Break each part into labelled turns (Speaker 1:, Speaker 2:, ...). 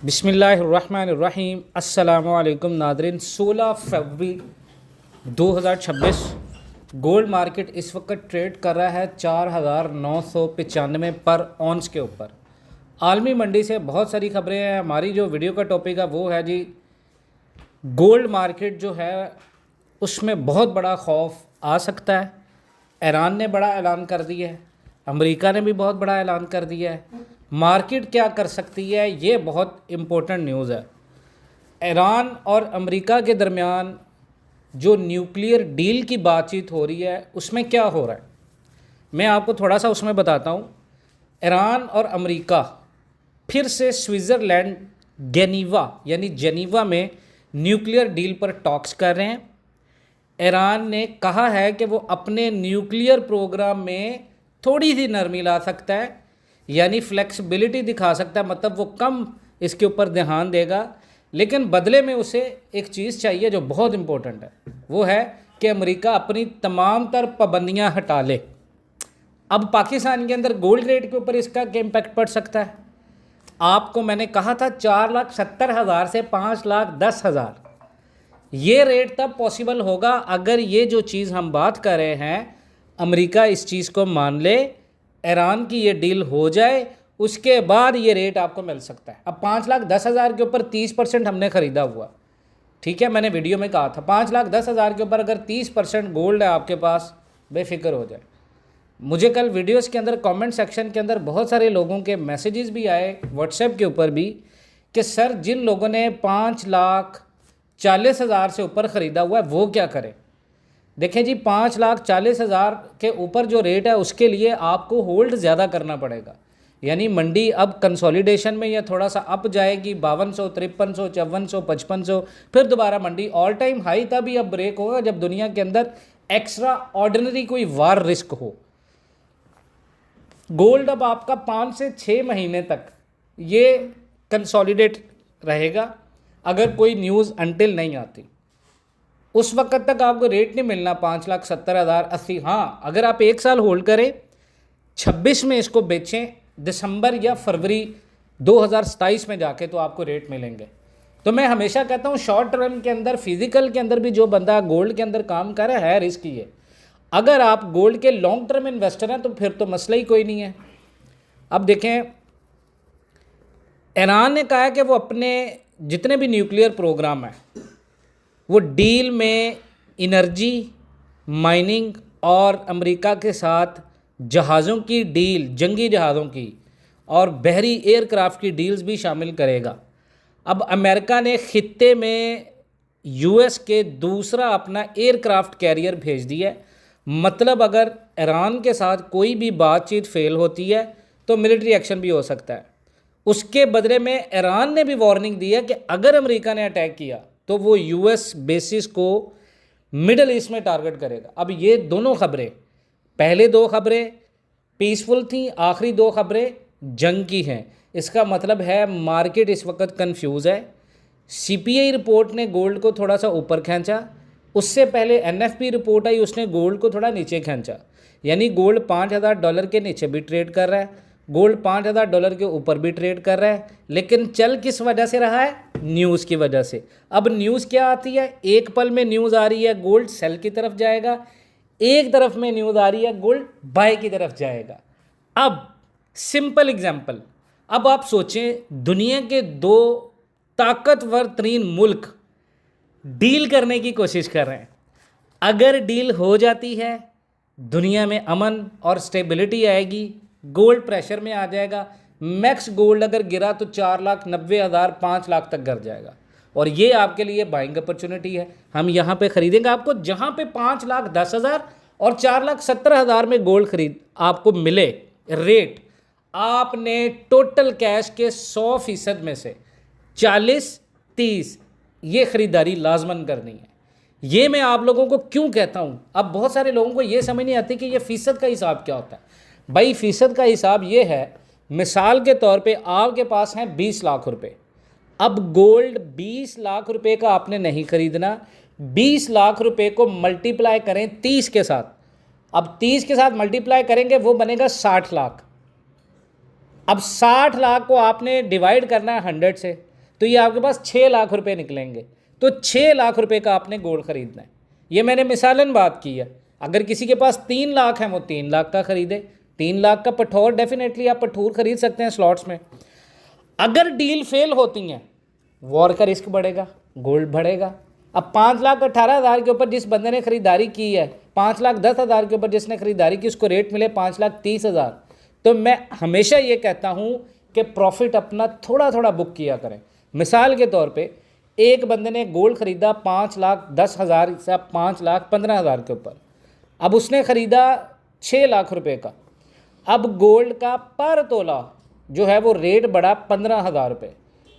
Speaker 1: बिस्मिल्लाहिर्रहमानिर्रहीम। अस्सलामुअलैकुम नादरीन। 16 फरवरी 2026 gold market इस वक्त ट्रेड कर रहा है 4,995 पर ऑन्स के ऊपर। आलमी मंडी से बहुत सारी खबरें हैं। हमारी जो वीडियो का टॉपिक है वो है जी, गोल्ड मार्केट जो है उसमें बहुत बड़ा खौफ आ सकता है। ईरान ने बड़ा ऐलान कर दिया है, अमेरिका ने भी बहुत बड़ा ऐलान कर दिया है। मार्केट क्या कर सकती है, ये बहुत इम्पोर्टेंट न्यूज़ है। ईरान और अमेरिका के दरमियान जो न्यूक्लियर डील की बातचीत हो रही है उसमें क्या हो रहा है, मैं आपको थोड़ा सा उसमें बताता हूँ। ईरान और अमेरिका फिर से स्विट्ज़रलैंड जेनीवा में न्यूक्लियर डील पर टॉक्स कर रहे हैं। ईरान ने कहा है कि वो अपने न्यूक्लियर प्रोग्राम में थोड़ी सी नरमी ला सकता है, यानी फ्लेक्सिबिलिटी दिखा सकता है, मतलब वो कम इसके ऊपर ध्यान देगा, लेकिन बदले में उसे एक चीज़ चाहिए जो बहुत इम्पोर्टेंट है, वो है कि अमेरिका अपनी तमाम तर पाबंदियाँ हटा ले। अब पाकिस्तान के अंदर गोल्ड रेट के ऊपर इसका क्या इम्पैक्ट पड़ सकता है? आपको मैंने कहा था 4,70,000 से 5,10,000, ये रेट तब पॉसिबल होगा अगर ये जो चीज़ हम बात कर रहे हैं अमेरिका इस चीज़ को मान ले, ईरान की ये डील हो जाए, उसके बाद ये रेट आपको मिल सकता है। अब 5,10,000 के ऊपर 30% हमने ख़रीदा हुआ, ठीक है, मैंने वीडियो में कहा था 5,10,000 के ऊपर अगर 30% गोल्ड है आपके पास, बेफिक्र हो जाए। मुझे कल वीडियोस के अंदर कमेंट सेक्शन के अंदर बहुत सारे लोगों के मैसेजेस भी आए, व्हाट्सएप के ऊपर भी, कि सर जिन लोगों ने 5,40,000 से ऊपर ख़रीदा हुआ है वो क्या करें। देखें जी, 5,40,000 के ऊपर जो रेट है उसके लिए आपको होल्ड ज़्यादा करना पड़ेगा, यानी मंडी अब कंसोलिडेशन में या थोड़ा सा अप जाएगी, 5200, 5300, 5400, 5500, फिर दोबारा मंडी ऑल टाइम हाई तब ही अब ब्रेक होगा जब दुनिया के अंदर एक्स्ट्रा ऑर्डिनरी कोई वार रिस्क हो। गोल्ड अब आपका 5 से 6 महीने तक ये कंसोलिडेट रहेगा अगर कोई न्यूज़ अनटिल नहीं आती। उस वक्त तक आपको रेट नहीं मिलना 5,70,080। हाँ, अगर आप 1 साल होल्ड करें, 26 में इसको बेचें, दिसंबर या फरवरी 2027 में जाके तो आपको रेट मिलेंगे। तो मैं हमेशा कहता हूँ शॉर्ट टर्म के अंदर, फिजिकल के अंदर भी जो बंदा गोल्ड के अंदर काम कर रहा है रिस्क ये। अगर आप गोल्ड के लॉन्ग टर्म इन्वेस्टर हैं तो फिर तो मसला ही कोई नहीं है। अब देखें, ईरान ने कहा है कि वो अपने जितने भी न्यूक्लियर प्रोग्राम हैं वो डील में एनर्जी, माइनिंग और अमेरिका के साथ जहाज़ों की डील, जंगी जहाज़ों की और बहरी एयरक्राफ्ट की डील्स भी शामिल करेगा। अब अमेरिका ने ख़ित्ते में यूएस के दूसरा अपना एयरक्राफ्ट कैरियर भेज दिया है, मतलब अगर ईरान के साथ कोई भी बातचीत फेल होती है तो मिलिट्री एक्शन भी हो सकता है। उसके बदले में ईरान ने भी वार्निंग दी है कि अगर अमेरिका ने अटैक किया तो वो यूएस बेसिस को मिडल ईस्ट में टारगेट करेगा। अब ये दोनों खबरें, पहले 2 खबरें पीसफुल थी, आखिरी 2 खबरें जंग की हैं। इसका मतलब है मार्केट इस वक्त कंफ्यूज है। सीपीआई रिपोर्ट ने गोल्ड को थोड़ा सा ऊपर खींचा, उससे पहले एनएफपी रिपोर्ट आई, उसने गोल्ड को थोड़ा नीचे खींचा, यानी गोल्ड $5,000 के नीचे भी ट्रेड कर रहा है, गोल्ड $5,000 के ऊपर भी ट्रेड कर रहा है। लेकिन चल किस वजह से रहा है? न्यूज़ की वजह से। अब न्यूज़ क्या आती है? एक पल में न्यूज़ आ रही है गोल्ड सेल की तरफ जाएगा, एक तरफ में न्यूज़ आ रही है गोल्ड बाय की तरफ जाएगा। अब सिंपल एग्जांपल, अब आप सोचें दुनिया के 2 ताकतवर तरीन मुल्क डील करने की कोशिश कर रहे हैं। अगर डील हो जाती है, दुनिया में अमन और स्टेबिलिटी आएगी, गोल्ड प्रेशर में आ जाएगा। मैक्स गोल्ड अगर गिरा तो 4,90,000, 5 लाख तक गिर जाएगा, और ये आपके लिए बाइंग अपॉर्चुनिटी है। हम यहाँ पे ख़रीदेंगे, आपको जहाँ पे 5,10,000 और 4,70,000 में गोल्ड खरीद आपको मिले रेट, आपने टोटल कैश के 100% में से 40-30 ये ख़रीदारी लाजमन करनी है। ये मैं आप लोगों को क्यों कहता हूँ? अब बहुत सारे लोगों को ये समझ नहीं आती कि ये फ़ीसद का हिसाब क्या होता है। भाई फ़ीसद का हिसाब ये है, मिसाल के तौर पे आपके पास हैं 20 लाख रुपए। अब गोल्ड 20 लाख रुपए का आपने नहीं ख़रीदना, 20 लाख रुपए को मल्टीप्लाई करें 30 के साथ। अब 30 के साथ मल्टीप्लाई करेंगे वो बनेगा 60 लाख। अब 60 लाख को आपने डिवाइड करना है 100 से। तो ये आपके पास 6 लाख रुपए निकलेंगे। तो 6 लाख रुपए का आपने गोल्ड खरीदना है। ये मैंने मिसालन बात की है। अगर किसी के पास 3 लाख है वो 3 लाख का खरीदे। 3 लाख का पठौर डेफिनेटली आप पठूर खरीद सकते हैं स्लॉट्स में। अगर डील फेल होती हैं, वॉर का रिस्क बढ़ेगा, गोल्ड बढ़ेगा। अब 5,18,000 के ऊपर जिस बंदे ने खरीदारी की है, 5,10,000 के ऊपर जिसने खरीदारी की, उसको रेट मिले 5,30,000। तो मैं हमेशा ये कहता हूँ कि प्रॉफिट अपना थोड़ा थोड़ा बुक किया करें। मिसाल के तौर पे एक बंदे ने गोल्ड खरीदा 5,10,000 से 5,15,000 के ऊपर। अब उसने ख़रीदा 6 लाख रुपए का। अब गोल्ड का पर तोला जो है वो रेट बढ़ा 15,000 रुपये।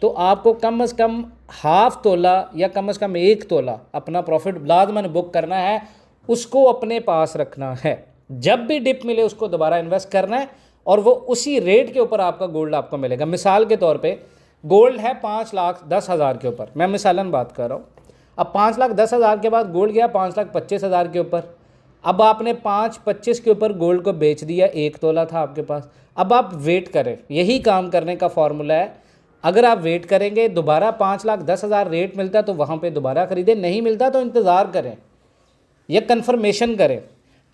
Speaker 1: तो आपको कम से कम हाफ तोला या कम से कम 1 तोला अपना प्रॉफिट लाजमन बुक करना है, उसको अपने पास रखना है। जब भी डिप मिले उसको दोबारा इन्वेस्ट करना है और वो उसी रेट के ऊपर आपका गोल्ड आपको मिलेगा। मिसाल के तौर पे गोल्ड है 5,10,000 के ऊपर, मैं मिसालन बात कर रहा हूँ। अब 5,10,000 के बाद गोल्ड गया 5,25,000 के ऊपर। अब आपने 5,25 के ऊपर गोल्ड को बेच दिया, 1 तोला था आपके पास। अब आप वेट करें, यही काम करने का फॉर्मूला है। अगर आप वेट करेंगे, दोबारा 5,10,000 रेट मिलता तो वहाँ पे दोबारा ख़रीदें, नहीं मिलता तो इंतज़ार करें या कन्फर्मेशन करें।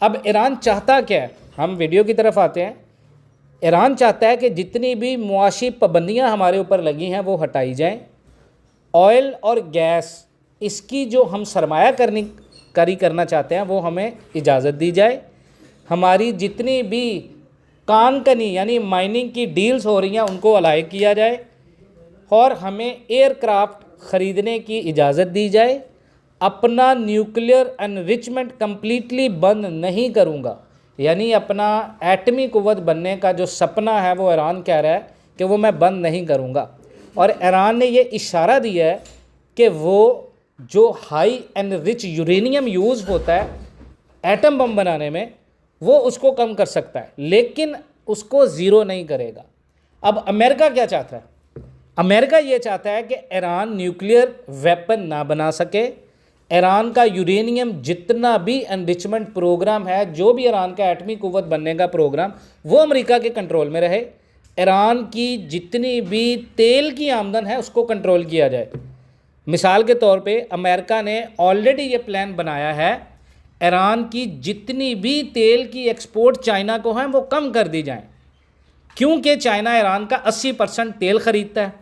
Speaker 1: अब ईरान चाहता क्या है, हम वीडियो की तरफ आते हैं। ईरान चाहता है कि जितनी भी मुआशी पाबंदियाँ हमारे ऊपर लगी हैं वो हटाई जाएँ। ऑयल और गैस इसकी जो हम सरमाया कारी करना चाहते हैं वो हमें इजाज़त दी जाए। हमारी जितनी भी कानकनी यानी माइनिंग की डील्स हो रही हैं उनको अलाय किया जाए और हमें एयरक्राफ्ट ख़रीदने की इजाज़त दी जाए। अपना न्यूक्लियर एनरिचमेंट कम्प्लीटली बंद नहीं करूँगा, यानी अपना एटमी कुव्वत बनने का जो सपना है वो ईरान कह रहा है कि वो मैं बंद नहीं करूँगा। और ईरान ने ये इशारा दिया है कि वो जो हाई एनरिच यूरेनियम यूज़ होता है एटम बम बनाने में, वो उसको कम कर सकता है, लेकिन उसको ज़ीरो नहीं करेगा। अब अमेरिका क्या चाहता है? अमेरिका ये चाहता है कि ईरान न्यूक्लियर वेपन ना बना सके। ईरान का यूरेनियम जितना भी एनरिचमेंट प्रोग्राम है, जो भी ईरान का एटमी कुव्वत बनने का प्रोग्राम, वो अमेरिका के कंट्रोल में रहे। ईरान की जितनी भी तेल की आमदन है उसको कंट्रोल किया जाए। मिसाल के तौर पे अमेरिका ने ऑलरेडी ये प्लान बनाया है, ईरान की जितनी भी तेल की एक्सपोर्ट चाइना को है वो कम कर दी जाए, क्योंकि चाइना ईरान का 80% तेल ख़रीदता है।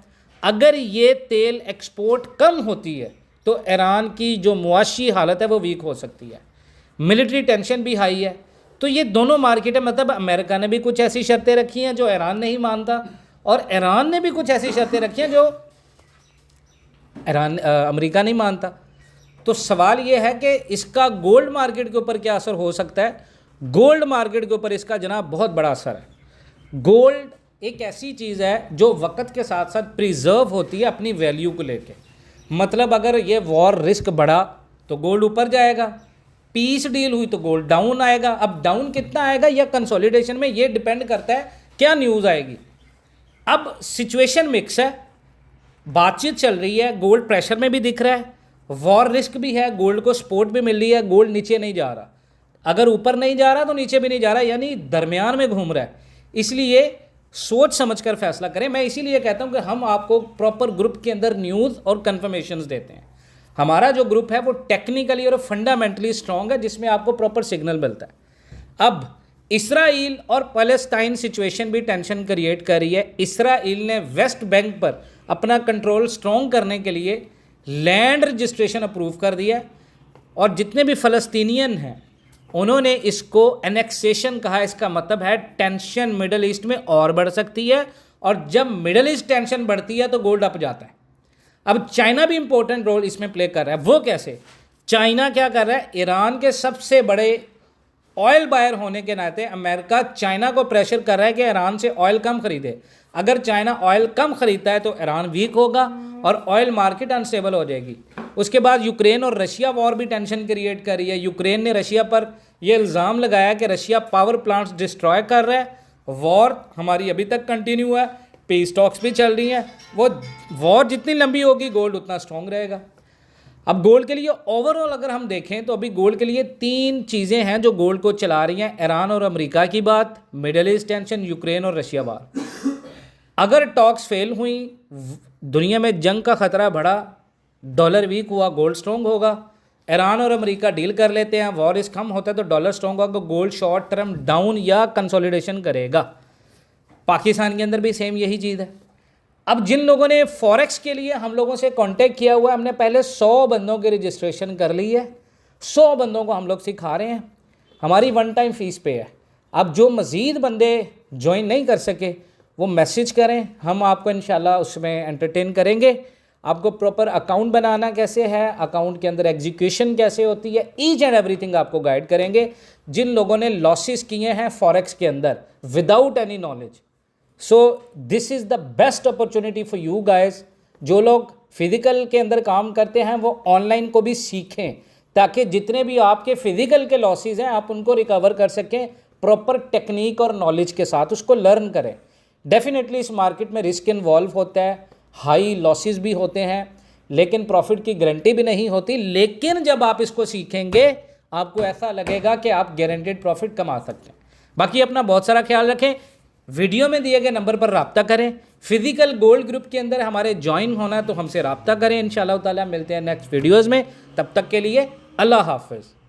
Speaker 1: अगर ये तेल एक्सपोर्ट कम होती है तो ईरान की जो मुआशी हालत है वो वीक हो सकती है। मिलिट्री टेंशन भी हाई है। तो ये दोनों मार्केट है, मतलब अमेरिका ने भी कुछ ऐसी शर्तें रखी हैं जो ईरान नहीं मानता, और ईरान ने भी कुछ ऐसी शर्तें रखी हैं जो अमेरिका नहीं मानता। तो सवाल ये है कि इसका गोल्ड मार्केट के ऊपर क्या असर हो सकता है? गोल्ड मार्केट के ऊपर इसका जनाब बहुत बड़ा असर है। गोल्ड एक ऐसी चीज़ है जो वक्त के साथ साथ प्रिजर्व होती है अपनी वैल्यू को लेके। मतलब अगर ये वॉर रिस्क बढ़ा तो गोल्ड ऊपर जाएगा, पीस डील हुई तो गोल्ड डाउन आएगा। अब डाउन कितना आएगा या कंसोलिडेशन में, ये डिपेंड करता है क्या न्यूज़ आएगी। अब सिचुएशन मिक्स है, बातचीत चल रही है, गोल्ड प्रेशर में भी दिख रहा है, वॉर रिस्क भी है, गोल्ड को सपोर्ट भी मिल रही है, गोल्ड नीचे नहीं जा रहा। अगर ऊपर नहीं जा रहा तो नीचे भी नहीं जा रहा, यानी दरमियान में घूम रहा है। इसलिए सोच समझकर फैसला करें। मैं इसीलिए कहता हूं कि हम आपको प्रॉपर ग्रुप के अंदर न्यूज़ और कन्फर्मेशंस देते हैं। हमारा जो ग्रुप है वो टेक्निकली और फंडामेंटली स्ट्रॉन्ग है, जिसमें आपको प्रॉपर सिग्नल मिलता है। अब इसराइल और पैलेस्टाइन सिचुएशन भी टेंशन क्रिएट कर रही है। इसराइल ने वेस्ट बैंक पर अपना कंट्रोल स्ट्रॉन्ग करने के लिए लैंड रजिस्ट्रेशन अप्रूव कर दिया है, और जितने भी फ़लस्तीनियन हैं उन्होंने इसको एनेक्सेशन कहा। इसका मतलब है टेंशन मिडल ईस्ट में और बढ़ सकती है, और जब मिडल ईस्ट टेंशन बढ़ती है तो गोल्ड अप जाता है। अब चाइना भी इंपॉर्टेंट रोल इसमें प्ले कर रहा है। वो कैसे? चाइना क्या कर रहा है? ईरान के सबसे बड़े ऑयल बायर होने के नाते अमेरिका चाइना को प्रेशर कर रहा है कि ईरान से ऑयल कम खरीदे। अगर चाइना ऑयल कम खरीदता है तो ईरान वीक होगा और ऑयल मार्केट अनस्टेबल हो जाएगी। उसके बाद यूक्रेन और रशिया वॉर भी टेंशन क्रिएट कर रही है। यूक्रेन ने रशिया पर यह इल्ज़ाम लगाया कि रशिया पावर प्लांट्स डिस्ट्रॉय कर रहा है। वॉर हमारी अभी तक कंटिन्यू है, पीस टॉक्स भी चल रही हैं। वो वॉर जितनी लंबी होगी गोल्ड उतना स्ट्रॉन्ग रहेगा। अब गोल्ड के लिए ओवरऑल अगर हम देखें तो अभी गोल्ड के लिए 3 चीज़ें हैं जो गोल्ड को चला रही हैं। ईरान और अमेरिका की बात, मिडिल ईस्ट टेंशन, यूक्रेन और रशिया वार। अगर टॉक्स फेल हुई, दुनिया में जंग का ख़तरा बढ़ा, डॉलर वीक हुआ, गोल्ड स्ट्रॉन्ग होगा। ईरान और अमेरिका डील कर लेते हैं, वॉर इस कम होता है तो डॉलर स्ट्रॉन्ग होगा, गोल्ड शॉर्ट टर्म डाउन या कंसोलिडेशन करेगा। पाकिस्तान के अंदर भी सेम यही चीज़ है। अब जिन लोगों ने फॉरेक्स के लिए हम लोगों से कांटेक्ट किया हुआ है, हमने पहले 100 बंदों की रजिस्ट्रेशन कर ली है, 100 बंदों को हम लोग सिखा रहे हैं, हमारी वन टाइम फ़ीस पे है। अब जो मज़ीद बंदे ज्वाइन नहीं कर सके वो मैसेज करें, हम आपको इंशाल्लाह उसमें एंटरटेन करेंगे। आपको प्रॉपर अकाउंट बनाना कैसे है, अकाउंट के अंदर एग्जीक्यूशन कैसे होती है, ईच एंड एवरीथिंग आपको गाइड करेंगे। जिन लोगों ने लॉसेस किए हैं फॉरेक्स के अंदर without any knowledge, so this is the best opportunity for you guys. जो लोग फिज़िकल के अंदर काम करते हैं वो ऑनलाइन को भी सीखें, ताकि जितने भी आपके फिज़िकल के लॉसेस हैं आप उनको रिकवर कर सकें प्रॉपर टेक्निक और नॉलेज के साथ, उसको लर्न करें। डेफिनेटली इस मार्केट में रिस्क इन्वॉल्व होता है, हाई लॉसेस भी होते हैं, लेकिन प्रॉफिट की गारंटी भी नहीं होती। लेकिन जब आप इसको सीखेंगे आपको ऐसा लगेगा कि आप गारंटेड प्रॉफिट कमा सकते हैं। बाकी अपना बहुत सारा ख्याल रखें, वीडियो में दिए गए नंबर पर रब्ता करें। फिजिकल गोल्ड ग्रुप के अंदर हमारे ज्वाइन होना है तो हमसे रब्ता करें। इंशाल्लाह ताला मिलते हैं नेक्स्ट वीडियोज़ में, तब तक के लिए अल्लाह हाफ़िज़।